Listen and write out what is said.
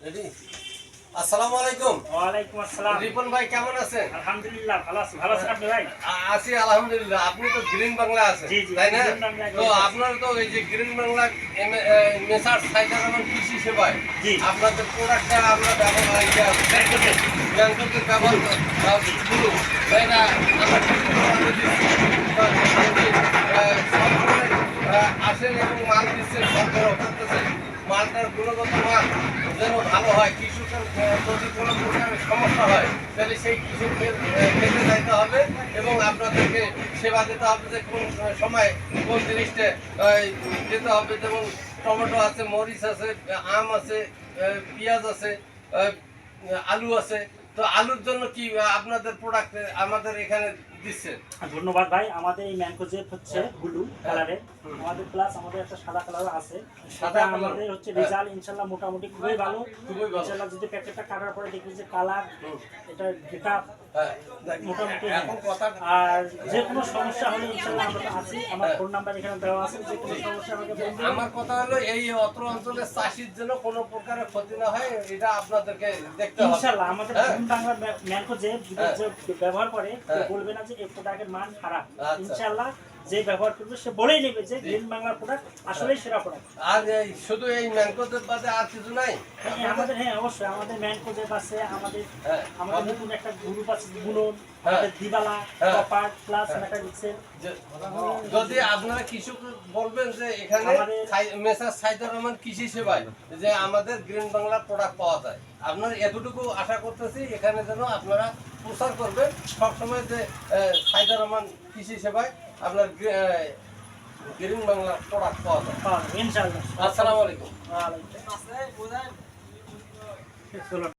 Ready. আসসালামু আলাইকুম। ওয়ালাইকুম আসসালাম। রিপন ভাই কেমন আছেন? আলহামদুলিল্লাহ ভালো আছি। ভালো আছেন আপনি ভাই? আছি আলহামদুলিল্লাহ। আপনি তো গ্রিন বাংলা আছেন, জি, জি, তাই না? গ্রিন বাংলায় তো রয়েছে। আপনার তো এই যে গ্রিন বাংলা মেসার্স সাইদার রহমান কৃষি সেবায় জি। আপনাদের প্রোডাক্টটা আমরা ব্যবহার ব্যাংকের ব্যবহার শুরু এটা আমরা সবসময় আসেন এবং মাল দিচ্ছেন, সরবরাহ করতেছেন। মালটার গুণগত মান যেন ভালো হয়, কৃষকের যদি কোনো প্রকারের সমস্যা হয় তাহলে সেই কৃষকদের খেতে যাইতে হবে এবং আপনাদেরকে সেবা দিতে হবে যে কোন সময় কোন জিনিসটা দিতে হবে। যেমন টমেটো আছে, মরিচ আছে, আম আছে, পেঁয়াজ আছে, আলু আছে। তো আলুর জন্য কি আপনাদের প্রোডাক্ট আমাদের এখানে দিচ্ছেন? ধন্যবাদ ভাই। আমাদের এই ম্যানগো জেপ হচ্ছে ব্লু কালারে, আমাদের প্লাস আমাদের একটা সাদা কালার আছে। সাদা কালার আমাদের হচ্ছে রেজাল্ট ইনশাআল্লাহ মোটামুটি খুবই ভালো। খুবই ভালো। ইনশাআল্লাহ যদি প্যাকেটটা কাটার পরে দেখবেন যে কালার, এটা গেটা মোটামুটি। এখন কথা আর যে কোনো সমস্যা হলে ইনশাআল্লাহ আমরা তো আছি। আমার ফোন নাম্বার এখানে দেওয়া আছে, যে কোনো সমস্যা আমাকে বলবেন। আমার কথা হলো এই অত্র অঞ্চলের চাষির জন্য কোনো প্রকারের ক্ষতি না হয় এটা আপনাদেরকে দেখতে হবে ইনশাআল্লাহ আমাদের গ্রিন বাংলা ম্যানগো জেপ যে ব্যবহার করে বলবে না যে এই প্রোডাক্টের মান খারাপ। ইনশাআল্লাহ যে ব্যবহার করবে সে বলেই নেবে যে গ্রিন বাংলার প্রোডাক্ট আসলেই সেরা প্রোডাক্ট। আর এই শুধু এই ম্যানগোদের বাদে আর কিছু নাই আমাদের? হ্যাঁ অবশ্যই আমাদের ম্যানগো জেপ আছে, আমাদের নতুন একটা গ্রুপ আছে বুনন, আমাদের দিবালা, কপার প্লাস মেটালিক্সের। যদি আপনারা কৃষক বলবেন যে এখানে মেসার সাইদুর রহমান কৃষি সেবায় যে আমাদের গ্রিন বাংলার প্রোডাক্ট পাওয়া যায়, আপনার এতটুকু আশা করতেছি এখানে যেন আপনারা প্রচার করবেন সবসময় যে সাইদুর রহমান কৃষি সেবায় আপনার গ্রিন বাংলার প্রোডাক্ট পাওয়া যায়। ইনশাআল্লাহ। আসসালামু আলাইকুম। ওয়ালাইকুম আসসালাম।